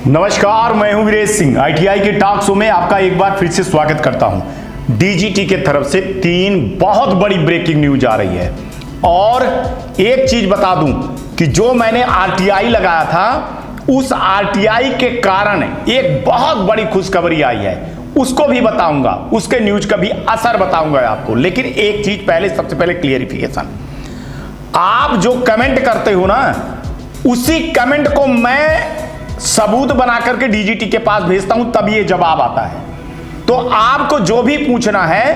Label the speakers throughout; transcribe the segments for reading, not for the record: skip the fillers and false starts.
Speaker 1: नमस्कार, मैं हूं वीरेश सिंह। आईटीआई के टॉक शो में आपका एक बार फिर से स्वागत करता हूं। डीजीटी के तरफ से 3 बहुत बड़ी ब्रेकिंग न्यूज आ रही है और एक चीज बता दूं कि जो मैंने आरटीआई लगाया था उस आरटीआई के कारण एक बहुत बड़ी खुशखबरी आई है, उसको भी बताऊंगा, उसके न्यूज का भी असर बताऊंगा आपको। लेकिन एक चीज पहले, सबसे पहले क्लियरिफिकेशन, आप जो कमेंट करते हो ना, उसी कमेंट को मैं सबूत बना करके डीजीटी के पास भेजता हूं, तब ये जवाब आता है। तो आपको जो भी पूछना है,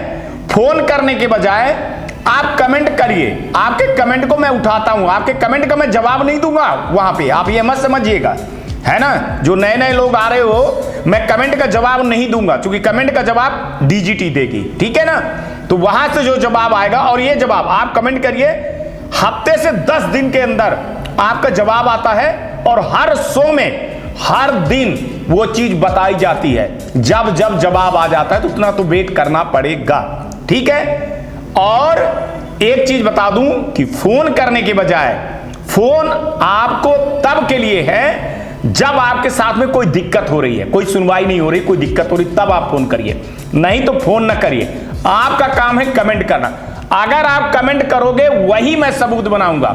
Speaker 1: फोन करने के बजाय आप कमेंट करिए। आपके कमेंट को मैं उठाता हूं, आपके कमेंट का मैं जवाब नहीं दूंगा वहां पे, आप ये मत समझिएगा, है ना। जो नए नए लोग आ रहे हो, मैं कमेंट का जवाब नहीं दूंगा, क्योंकि कमेंट का जवाब डीजीटी देगी, ठीक है ना। तो वहां से जो जवाब आएगा, और ये जवाब आप कमेंट करिए, हफ्ते से 10 दिन के अंदर आपका जवाब आता है और हर शो में हर दिन वो चीज बताई जाती है। जब जब जवाब आ जाता है तो उतना तो वेट करना पड़ेगा, ठीक है। और एक चीज बता दूं कि फोन करने के बजाय फोन आपको तब के लिए है जब आपके साथ में कोई दिक्कत हो रही है, कोई सुनवाई नहीं हो रही, कोई दिक्कत हो रही, तब आप फोन करिए, नहीं तो फोन ना करिए। आपका काम है कमेंट करना। अगर आप कमेंट करोगे वही मैं सबूत बनाऊंगा।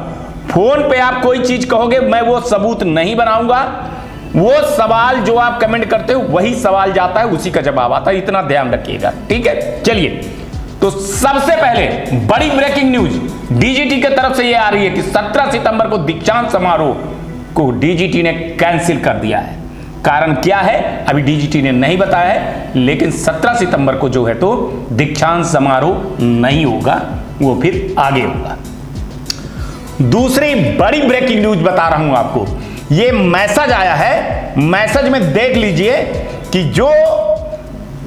Speaker 1: फोन पे आप कोई चीज कहोगे, मैं वो सबूत नहीं बनाऊंगा। वो सवाल जो आप कमेंट करते हो वही सवाल जाता है, उसी का जवाब आता है, इतना ध्यान रखिएगा, ठीक है। चलिए, तो सबसे पहले बड़ी ब्रेकिंग न्यूज डीजीटी की तरफ से ये आ रही है कि 17 सितंबर को दीक्षांत समारोह को डीजीटी ने कैंसिल कर दिया है। कारण क्या है अभी डीजीटी ने नहीं बताया है, लेकिन 17 सितंबर को जो है तो दीक्षांत समारोह नहीं होगा, वो फिर आगे होगा। दूसरी बड़ी ब्रेकिंग न्यूज बता रहा हूं आपको, ये मैसेज आया है। मैसेज में देख लीजिए कि जो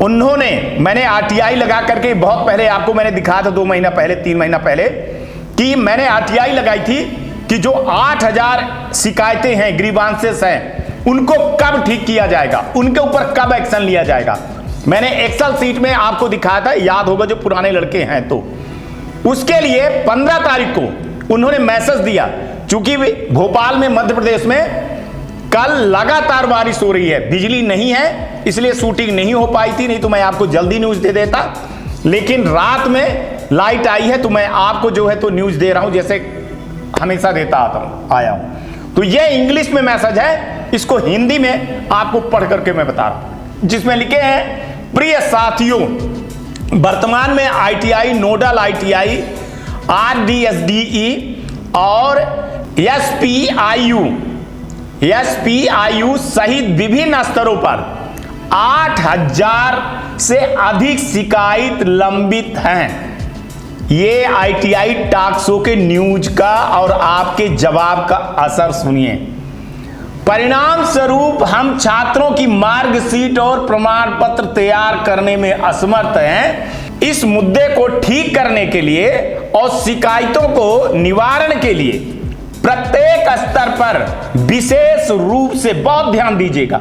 Speaker 1: उन्होंने, मैंने आरटीआई लगा करके बहुत पहले आपको मैंने दिखाया था, 2 महीना पहले, 3 महीना पहले, कि मैंने आरटीआई लगाई थी कि जो 8000 शिकायतें हैं, ग्रीवांसेस हैं, उनको कब ठीक किया जाएगा, उनके ऊपर कब एक्शन लिया जाएगा। मैंने एक्सेल सीट में आपको दिखाया था, याद होगा जो पुराने लड़के हैं तो। उसके लिए 15 तारीख को उन्होंने मैसेज दिया, चूंकि भोपाल में, मध्य प्रदेश में कल लगातार बारिश हो रही है, बिजली नहीं है, इसलिए शूटिंग नहीं हो पाई थी, नहीं तो मैं आपको जल्दी न्यूज दे देता। लेकिन रात में लाइट आई है तो मैं आपको जो है तो न्यूज दे रहा हूं, जैसे हमेशा देता आया हूं। तो ये इंग्लिश में मैसेज है, इसको हिंदी में आपको पढ़ करके मैं बता रहा हूं, जिसमें लिखे हैं, प्रिय साथियों, वर्तमान में आईटीआई, नोडल आईटीआई, आरडीएसडीई और एसपीआईयू सहित विभिन्न स्तरों पर 8000 से अधिक शिकायत लंबित हैं। ये आईटीआई टॉक शो के न्यूज का और आपके जवाब का असर सुनिए। परिणाम स्वरूप हम छात्रों की मार्कशीट और प्रमाण पत्र तैयार करने में असमर्थ हैं। इस मुद्दे को ठीक करने के लिए और शिकायतों को निवारण के लिए प्रत्येक स्तर पर विशेष रूप से, बहुत ध्यान दीजिएगा,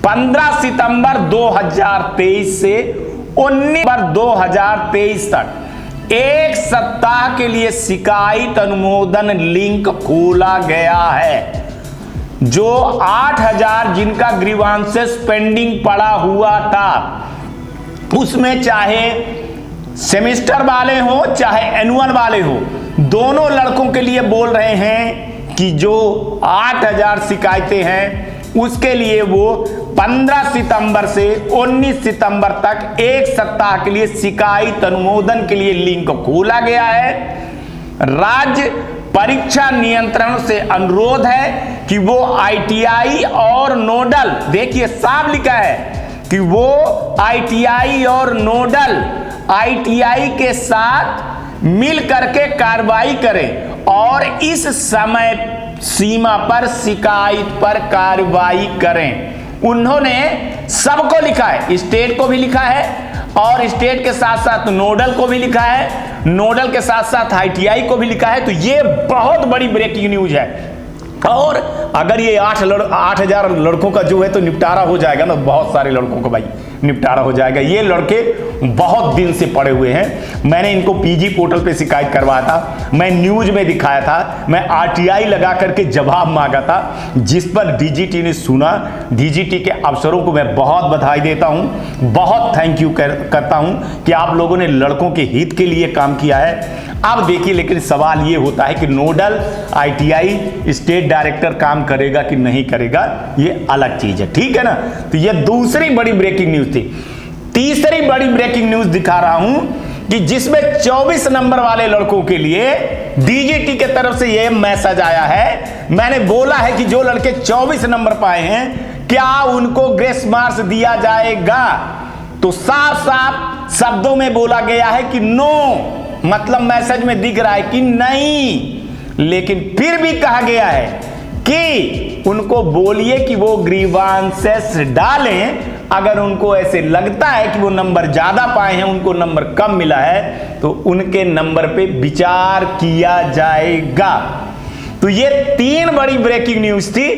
Speaker 1: 15 सितंबर 2023 से 19 सितंबर 2023 तक 1 सप्ताह के लिए शिकायत अनुमोदन लिंक खोला गया है। जो 8000 जिनका ग्रीवांसेस पेंडिंग पड़ा हुआ था, उसमें चाहे सेमेस्टर वाले हो चाहे एनुअल वाले हो, दोनों लड़कों के लिए बोल रहे हैं कि जो 8000 शिकायतें हैं उसके लिए वो 15 सितंबर से 19 सितंबर तक 1 सप्ताह के लिए शिकायत अनुमोदन के लिए लिंक खोला गया है। राज्य परीक्षा नियंत्रण से अनुरोध है कि वो आईटीआई और नोडल, देखिए साफ लिखा है कि वो आईटीआई और नोडल आईटीआई के साथ मिल करके कार्रवाई करें और इस समय सीमा पर शिकायत पर कार्रवाई करें। उन्होंने सबको लिखा है, स्टेट को भी लिखा है और स्टेट के साथ साथ नोडल को भी लिखा है, नोडल के साथ साथ आईटीआई को भी लिखा है। तो ये बहुत बड़ी ब्रेकिंग न्यूज है। और अगर ये 8,000 लड़कों का जो है तो निपटारा हो जाएगा ना, बहुत सारे लड़कों का भाई निपटारा हो जाएगा। ये लड़के बहुत दिन से पड़े हुए हैं। मैंने इनको पीजी पोर्टल पे शिकायत करवाया था, मैं न्यूज में दिखाया था, मैं आरटीआई लगा करके जवाब मांगा था, जिस पर डीजीटी ने सुना। डीजीटी के अफसरों को मैं बहुत बधाई देता हूं, बहुत थैंक यू करता हूं कि आप लोगों ने लड़कों के हित के लिए काम किया है। अब देखिए, लेकिन सवाल ये होता है कि नोडल आईटीआई स्टेट डायरेक्टर काम करेगा कि नहीं करेगा, ये अलग चीज है, ठीक है ना। तो ये दूसरी बड़ी ब्रेकिंग न्यूज थी। तीसरी बड़ी ब्रेकिंग न्यूज दिखा रहा हूं कि जिसमें 24 नंबर वाले लड़कों के लिए डीजीटी के तरफ से यह मैसेज आया है। मैंने बोला है कि जो लड़के 24 नंबर पाए हैं, क्या उनको ग्रेस मार्क्स दिया जाएगा? तो साफ साफ शब्दों में बोला गया है कि नो, मतलब मैसेज में दिख रहा है कि नहीं। लेकिन फिर भी कहा गया है कि उनको बोलिए कि वो ग्रीवांसेस डालें, अगर उनको ऐसे लगता है कि वो नंबर ज्यादा पाए हैं, उनको नंबर कम मिला है, तो उनके नंबर पे विचार किया जाएगा। तो ये 3 बड़ी ब्रेकिंग न्यूज थी।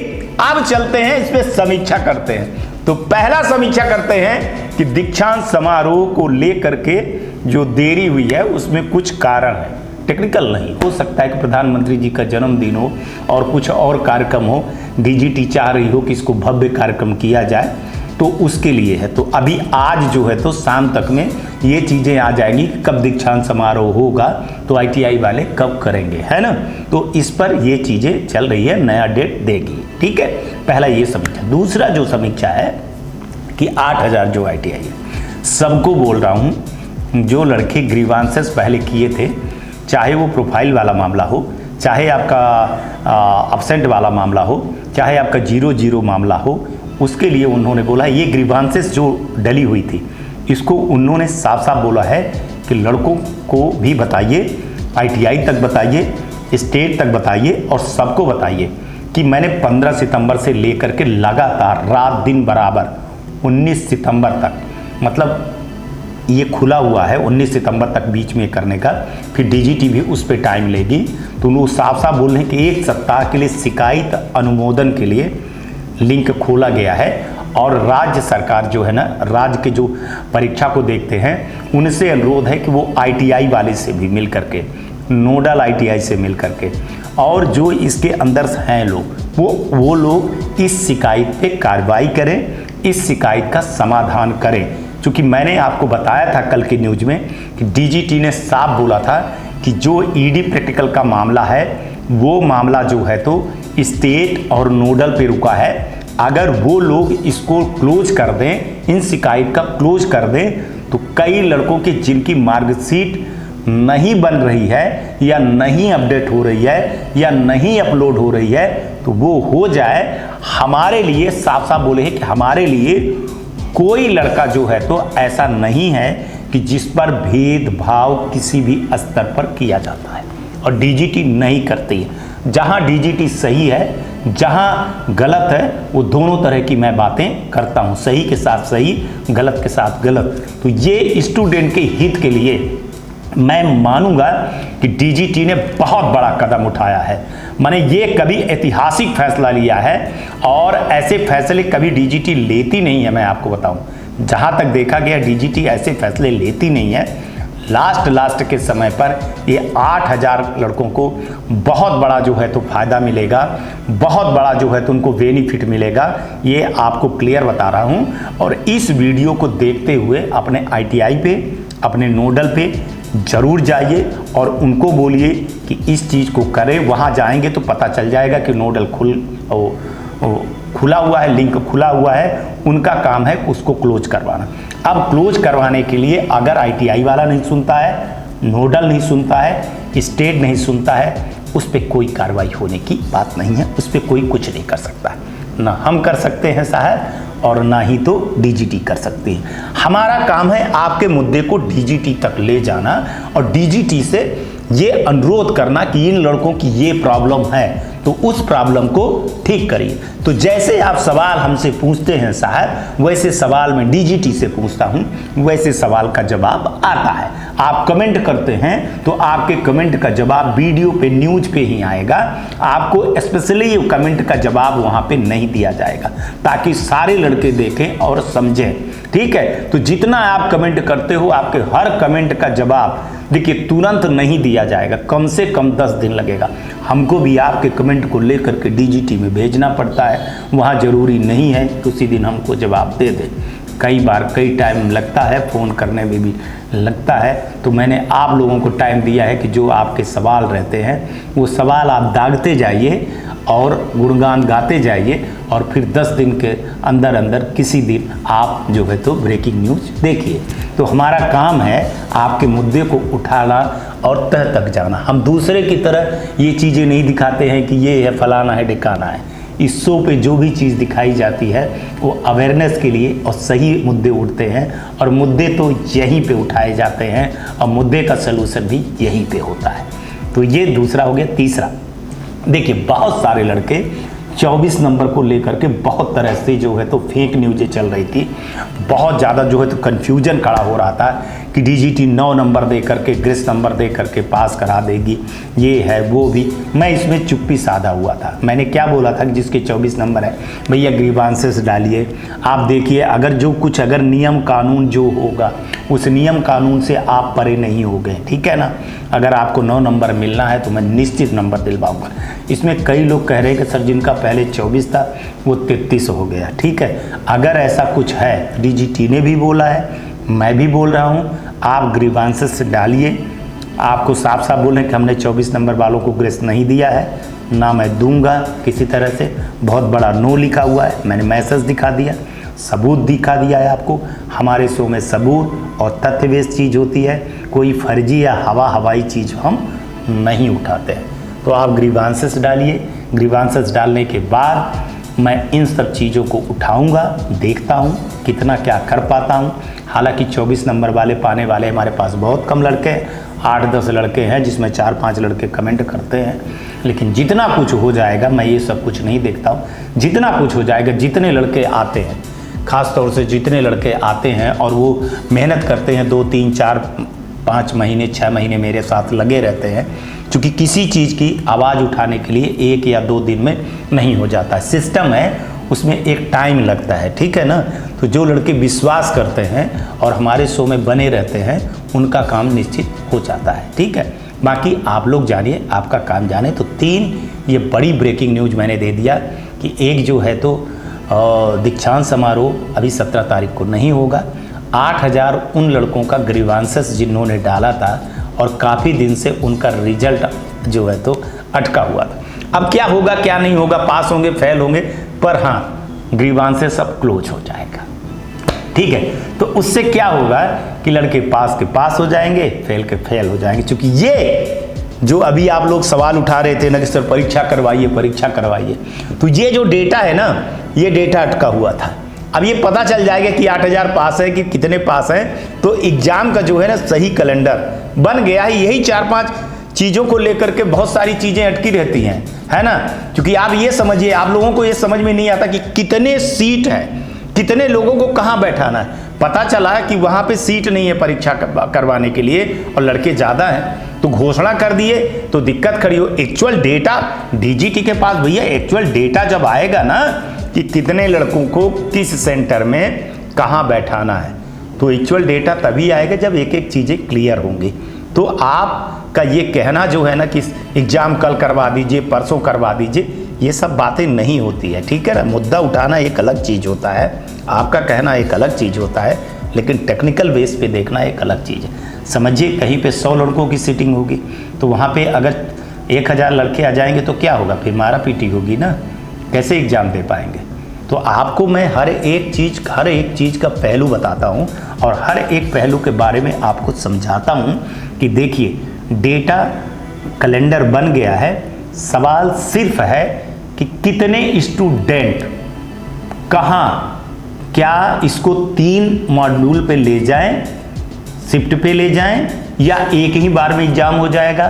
Speaker 1: अब चलते हैं इस पे समीक्षा करते हैं। तो पहला समीक्षा करते हैं कि दीक्षांत समारोह को लेकर के जो देरी हुई है उसमें कुछ कारण है, टेक्निकल नहीं। हो सकता है कि प्रधानमंत्री जी का जन्मदिन हो और कुछ और कार्यक्रम हो, डीजीटी चाह रही हो कि इसको भव्य कार्यक्रम किया जाए, तो उसके लिए है। तो अभी आज जो है तो शाम तक में ये चीज़ें आ जाएंगी, कब दीक्षांत समारोह होगा, तो आईटीआई वाले कब करेंगे, है ना। तो इस पर ये चीज़ें चल रही है, नया डेट देगी, ठीक है। पहला ये समीक्षा। दूसरा जो समीक्षा है कि 8,000 जो आईटीआई है, सबको बोल रहा हूँ, जो लड़के ग्रीवांसेस पहले किए थे, चाहे वो प्रोफाइल वाला मामला हो, चाहे आपका एब्सेंट वाला मामला हो, चाहे आपका 0-0 मामला हो, उसके लिए उन्होंने बोला ये ग्रीवांसेस जो डली हुई थी, इसको उन्होंने साफ साफ बोला है कि लड़कों को भी बताइए, आईटीआई तक बताइए, स्टेट तक बताइए और सबको बताइए कि मैंने 15 सितंबर से लेकर के लगातार रात दिन बराबर 19 सितंबर तक, मतलब ये खुला हुआ है 19 सितंबर तक बीच में करने का, फिर डीजीटी भी उस पर टाइम लेगी। तो वो साफ साफ बोल रहे हैं कि 1 सप्ताह के लिए शिकायत अनुमोदन के लिए लिंक खोला गया है। और राज्य सरकार जो है ना, राज्य के जो परीक्षा को देखते हैं, उनसे अनुरोध है कि वो आईटीआई वाले से भी मिल करके, नोडल आईटीआई से मिल करके, और जो इसके अंदर हैं लोग, वो लोग इस शिकायत पे कार्रवाई करें, इस शिकायत का समाधान करें। क्योंकि मैंने आपको बताया था कल की न्यूज में कि डीजीटी ने साफ बोला था कि जो ईडी प्रैक्टिकल का मामला है, वो मामला जो है तो स्टेट और नोडल पे रुका है। अगर वो लोग इसको क्लोज कर दें, इन शिकायत का क्लोज कर दें, तो कई लड़कों के जिनकी मार्कशीट नहीं बन रही है या नहीं अपडेट हो रही है या नहीं अपलोड हो रही है, तो वो हो जाए। हमारे लिए साफ साफ बोले हैं कि हमारे लिए कोई लड़का जो है तो ऐसा नहीं है कि जिस पर भेदभाव किसी भी स्तर पर किया जाता है, और डीजीटी नहीं करती है। जहां डीजीटी सही है, जहां गलत है, वो दोनों तरह की मैं बातें करता हूं, सही के साथ सही, गलत के साथ गलत। तो ये स्टूडेंट के हित के लिए मैं मानूंगा कि डीजीटी ने बहुत बड़ा कदम उठाया है। मैंने ये कभी ऐतिहासिक फैसला लिया है, और ऐसे फैसले कभी डीजीटी लेती नहीं है। मैं आपको बताऊं, जहां तक देखा गया डीजीटी ऐसे फैसले लेती नहीं है। लास्ट के समय पर ये 8,000 लड़कों को बहुत बड़ा जो है तो फायदा मिलेगा, बहुत बड़ा जो है तो उनको बेनिफिट मिलेगा, ये आपको क्लियर बता रहा हूं। और इस वीडियो को देखते हुए अपने आईटीआई पे, अपने नोडल पे जरूर जाइए और उनको बोलिए कि इस चीज़ को करें। वहाँ जाएंगे तो पता चल जाएगा कि नोडल खुला हुआ है, लिंक खुला हुआ है, उनका काम है उसको क्लोज करवाना। अब क्लोज करवाने के लिए अगर आईटीआई वाला नहीं सुनता है, नोडल नहीं सुनता है, स्टेट नहीं सुनता है, उस पर कोई कार्रवाई होने की बात नहीं है, उस पर कोई कुछ नहीं कर सकता। ना हम कर सकते हैं साहब, और ना ही तो डीजीटी कर सकती है। हमारा काम है आपके मुद्दे को डीजीटी तक ले जाना और डीजीटी से ये अनुरोध करना कि इन लड़कों की ये प्रॉब्लम है तो उस प्रॉब्लम को ठीक करिए। तो जैसे आप सवाल हमसे पूछते हैं साहब, वैसे सवाल मैं डीजीटी से पूछता हूं, वैसे सवाल का जवाब आता है। आप कमेंट करते हैं तो आपके कमेंट का जवाब वीडियो पे, न्यूज पे ही आएगा। आपको स्पेशली कमेंट का जवाब वहां पे नहीं दिया जाएगा ताकि सारे लड़के देखें और समझें, ठीक है। तो जितना आप कमेंट करते हो, आपके हर कमेंट का जवाब देखिए तुरंत नहीं दिया जाएगा, कम से कम 10 दिन लगेगा। हमको भी आपके कमेंट को लेकर के डीजीटी में भेजना पड़ता है, वहाँ जरूरी नहीं है कि उसी दिन हमको जवाब दे दे। कई बार कई टाइम लगता है, फ़ोन करने में भी लगता है। तो मैंने आप लोगों को टाइम दिया है कि जो आपके सवाल रहते हैं वो सवाल आप दागते जाइए और गुणगान गाते जाइए, और फिर 10 दिन के अंदर अंदर किसी दिन आप जो है तो ब्रेकिंग न्यूज़ देखिए। तो हमारा काम है आपके मुद्दे को उठाना और तह तक जाना। हम दूसरे की तरह ये चीज़ें नहीं दिखाते हैं कि ये है, फलाना है, ढिकाना है। इस शो पे जो भी चीज़ दिखाई जाती है वो अवेयरनेस के लिए और सही मुद्दे उठते हैं, और मुद्दे तो यहीं पे उठाए जाते हैं और मुद्दे का सलूशन भी यहीं पे होता है। तो ये दूसरा हो गया। तीसरा, देखिए बहुत सारे लड़के 24 नंबर को लेकर के बहुत तरह से जो है तो फेक न्यूज़ें चल रही थी, बहुत ज़्यादा जो है तो कन्फ्यूजन खड़ा हो रहा था कि डीजीटी 9 नंबर दे करके, ग्रेस नंबर दे करके पास करा देगी, ये है वो भी। मैं इसमें चुप्पी साधा हुआ था। मैंने क्या बोला था कि जिसके 24 नंबर है भैया ग्रीवांसेस डालिए। आप देखिए अगर नियम कानून जो होगा उस नियम कानून से आप परे नहीं हो गए, ठीक है ना। अगर आपको 9 नंबर मिलना है तो मैं निश्चित नंबर दिलवाऊंगा। इसमें कई लोग कह रहे हैं कि सर जिनका पहले 24 था वो 33 हो गया, ठीक है। अगर ऐसा कुछ है, डीजीटी ने भी बोला है, मैं भी बोल रहा हूँ, आप ग्रीवांसेस डालिए। आपको साफ साफ बोलें कि हमने 24 नंबर वालों को ग्रेस नहीं दिया है, ना मैं दूंगा किसी तरह से। बहुत बड़ा नो लिखा हुआ है, मैंने मैसेज दिखा दिया, सबूत दिखा दिया है आपको। हमारे शो में सबूत और तथ्य बेस्ड चीज़ होती है, कोई फर्जी या हवाई चीज़ हम नहीं उठाते हैं। तो आप ग्रीवांसेस डालिए। ग्रीवांसेस डालने के बाद मैं इन सब चीज़ों को उठाऊंगा, देखता हूं कितना क्या कर पाता हूं। हालांकि 24 नंबर वाले पाने वाले हमारे पास बहुत कम लड़के हैं, 8-10 लड़के हैं जिसमें 4-5 लड़के कमेंट करते हैं। लेकिन जितना कुछ हो जाएगा, मैं ये सब कुछ नहीं देखता हूँ, जितना कुछ हो जाएगा, जितने लड़के आते हैं, ख़ास तौर से जितने लड़के आते हैं और वो मेहनत करते हैं, 2, 3, 4, 5 महीने, 6 महीने मेरे साथ लगे रहते हैं, क्योंकि किसी चीज़ की आवाज़ उठाने के लिए 1 या 2 दिन में नहीं हो जाता। सिस्टम है, उसमें एक टाइम लगता है, ठीक है ना। तो जो लड़के विश्वास करते हैं और हमारे शो में बने रहते हैं, उनका काम निश्चित हो जाता है, ठीक है। बाकी आप लोग जानिए, आपका काम जाने। तो 3 ये बड़ी ब्रेकिंग न्यूज़ मैंने दे दिया कि एक जो है तो दीक्षांत समारोह अभी 17 तारीख को नहीं होगा। 8000 उन लड़कों का ग्रीवांसेस जिन्होंने डाला था और काफ़ी दिन से उनका रिजल्ट जो है तो अटका हुआ था। अब क्या होगा क्या नहीं होगा, पास होंगे फेल होंगे, पर हाँ ग्रीवांसेस सब क्लोज हो जाएगा, ठीक है। तो उससे क्या होगा कि लड़के पास के पास हो जाएंगे, फेल के फेल हो जाएंगे। क्योंकि ये जो अभी आप लोग सवाल उठा रहे थे ना कि सर परीक्षा करवाइए, तो ये जो डेटा है ना, ये डेटा अटका हुआ था। अब ये पता चल जाएगा कि 8000 पास है कि कितने पास हैं, तो एग्जाम का जो है ना सही कैलेंडर बन गया है। यही 4-5 चीज़ों को लेकर के बहुत सारी चीज़ें अटकी रहती हैं, है ना। क्योंकि आप ये समझिए, आप लोगों को ये समझ में नहीं आता कि कितने सीट हैं, कितने लोगों को कहाँ बैठाना है। पता चला है कि वहाँ पे सीट नहीं है परीक्षा करवाने के लिए और लड़के ज़्यादा हैं, तो घोषणा कर दिए तो दिक्कत खड़ी हो। एक्चुअल डेटा डीजीटी के पास, भैया एक्चुअल डेटा जब आएगा ना कि कितने लड़कों को किस सेंटर में कहाँ बैठाना है, तो एक्चुअल डेटा तभी आएगा जब एक एक चीज़ें क्लियर होंगी। तो आपका ये कहना जो है ना कि एग्ज़ाम कल करवा दीजिए, परसों करवा दीजिए, ये सब बातें नहीं होती है, ठीक है ना। मुद्दा उठाना एक अलग चीज़ होता है, आपका कहना एक अलग चीज़ होता है, लेकिन टेक्निकल बेस पे देखना एक अलग चीज़ है। समझिए कहीं पे 100 लड़कों की सीटिंग होगी तो वहाँ पे अगर 1000 लड़के आ जाएंगे तो क्या होगा, फिर मारा पीटी होगी ना, कैसे एग्ज़ाम दे पाएंगे। तो आपको मैं हर एक चीज़ का पहलू बताता हूँ और हर एक पहलू के बारे में आपको समझाता हूँ कि देखिए डेटा कैलेंडर बन गया है। सवाल सिर्फ है कि कितने स्टूडेंट कहाँ, क्या इसको 3 मॉड्यूल पे ले जाएं, शिफ्ट पे ले जाएं,
Speaker 2: या एक ही बार में एग्जाम हो जाएगा,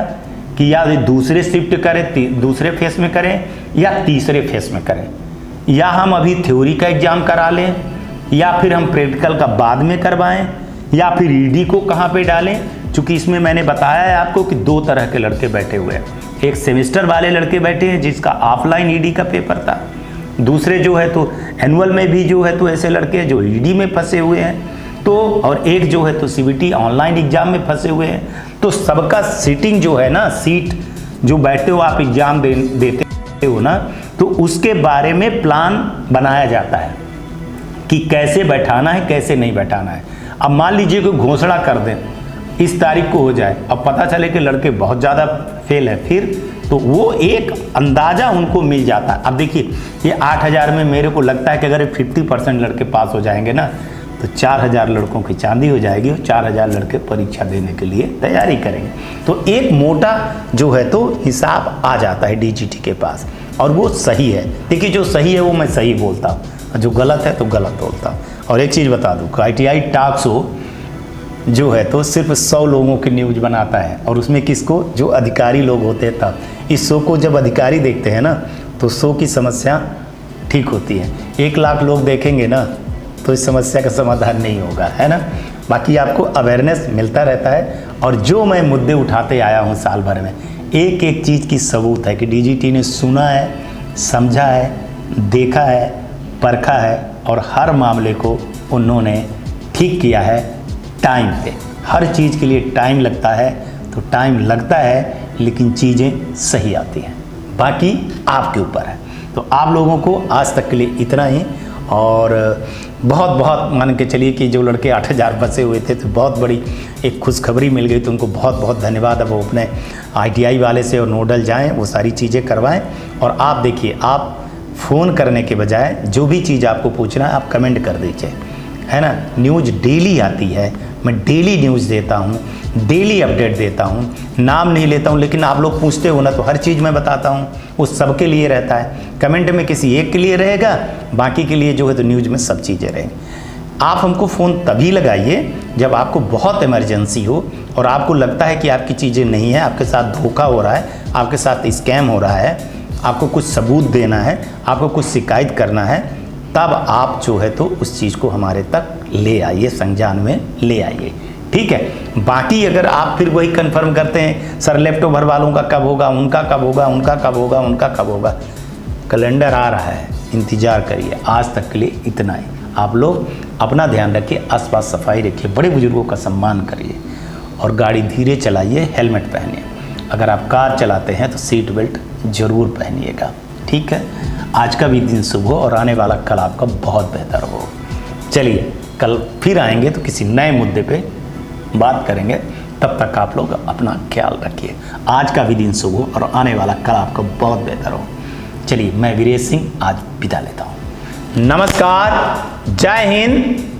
Speaker 2: कि या दूसरे शिफ्ट करें, दूसरे फेस में करें, या तीसरे फेस में करें, या हम अभी थ्योरी का एग्जाम करा लें, या फिर हम प्रैक्टिकल का बाद में करवाएं, या फिर ईडी को कहाँ पे डालें। चूँकि इसमें मैंने बताया है आपको कि दो तरह के लड़के बैठे हुए हैं। एक सेमेस्टर वाले लड़के बैठे हैं जिसका ऑफलाइन ईडी का पेपर था, दूसरे जो है तो एनुअल में भी जो है तो ऐसे लड़के जो ईडी में फंसे हुए हैं, तो और एक जो है तो सीबीटी ऑनलाइन एग्जाम में फंसे हुए हैं। तो सबका सीटिंग जो है ना, सीट जो बैठते हो आप एग्जाम देते हो ना, तो उसके बारे में प्लान बनाया जाता है कि कैसे बैठाना है, कैसे नहीं बैठाना है। अब मान लीजिए कि घोषणा कर दें इस तारीख को हो जाए, अब पता चले कि लड़के बहुत ज़्यादा फेल है, फिर तो वो एक अंदाज़ा उनको मिल जाता है। अब देखिए ये 8000 में मेरे को लगता है कि अगर 50% लड़के पास हो जाएंगे ना, तो 4000 लड़कों की चांदी हो जाएगी और 4000 लड़के परीक्षा देने के लिए तैयारी करेंगे। तो एक मोटा जो है तो हिसाब आ जाता है डीजीटी के पास, और वो सही है। देखिए जो सही है वो मैं सही बोलता हूँ, जो गलत है तो गलत बोलता हूँ। और एक चीज़ बता दूँ, ITI टॉक शो जो है तो सिर्फ 100 लोगों की न्यूज़ बनाता है, और उसमें किसको, जो अधिकारी लोग होते हैं तब। इस शो को जब अधिकारी देखते हैं ना, तो शो की समस्या ठीक होती है। 1 लाख लोग देखेंगे ना, तो इस समस्या का समाधान नहीं होगा, है ना। बाकी आपको अवेयरनेस मिलता रहता है, और जो मैं मुद्दे उठाते आया हूँ साल भर में, एक एक चीज़ की सबूत है कि डीजीटी ने सुना है, समझा है, देखा है, परखा है, और हर मामले को उन्होंने ठीक किया है टाइम पे। हर चीज़ के लिए टाइम लगता है, तो टाइम लगता है, लेकिन चीज़ें सही आती हैं। बाकी आपके ऊपर है। तो आप लोगों को आज तक के लिए इतना ही, और बहुत बहुत मान के चलिए कि जो लड़के 8000 बचे हुए थे, तो बहुत बड़ी एक खुशखबरी मिल गई, तो उनको बहुत बहुत धन्यवाद। अब वो अपने ITI वाले से और नोडल जाएं, वो सारी चीज़ें करवाएं। और आप देखिए, आप फ़ोन करने के बजाय जो भी चीज़ आपको पूछना है आप कमेंट कर दीजिए, है ना। न्यूज़ डेली आती है, मैं डेली न्यूज़ देता हूँ, डेली अपडेट देता हूँ, नाम नहीं लेता हूँ, लेकिन आप लोग पूछते हो ना, तो हर चीज़ मैं बताता हूँ। वो सबके लिए रहता है, कमेंट में किसी एक के लिए रहेगा, बाकी के लिए जो है तो न्यूज़ में सब चीज़ें रहेंगी। आप हमको फ़ोन तभी लगाइए जब आपको बहुत इमरजेंसी हो, और आपको लगता है कि आपकी चीज़ें नहीं है, आपके साथ धोखा हो रहा है, आपके साथ स्कैम हो रहा है, आपको कुछ सबूत देना है, आपको कुछ शिकायत करना है, तब आप जो है तो उस चीज़ को हमारे तक ले आइए, संज्ञान में ले आइए, ठीक है। बाकी अगर आप फिर वही कंफर्म करते हैं, सर लेफ्ट ओवर वालों का कब होगा, उनका कब होगा, उनका कब होगा, उनका कब होगा, कैलेंडर आ रहा है, इंतज़ार करिए। आज तक के लिए इतना ही। आप लोग अपना ध्यान रखिए, आसपास सफाई रखिए, बड़े बुजुर्गों का सम्मान करिए, और गाड़ी धीरे चलाइए, हेलमेट पहनिए। अगर आप कार चलाते हैं तो सीट बेल्ट ज़रूर पहनिएगा, ठीक है। आज का भी दिन शुभ हो, और आने वाला कल आपका बहुत बेहतर हो। चलिए कल फिर आएंगे तो किसी नए मुद्दे पे बात करेंगे। तब तक आप लोग अपना ख्याल रखिए। आज का भी दिन शुभ हो, और आने वाला कल आपका बहुत बेहतर हो। चलिए मैं वीरेश सिंह आज विदा लेता हूँ। नमस्कार, जय हिंद।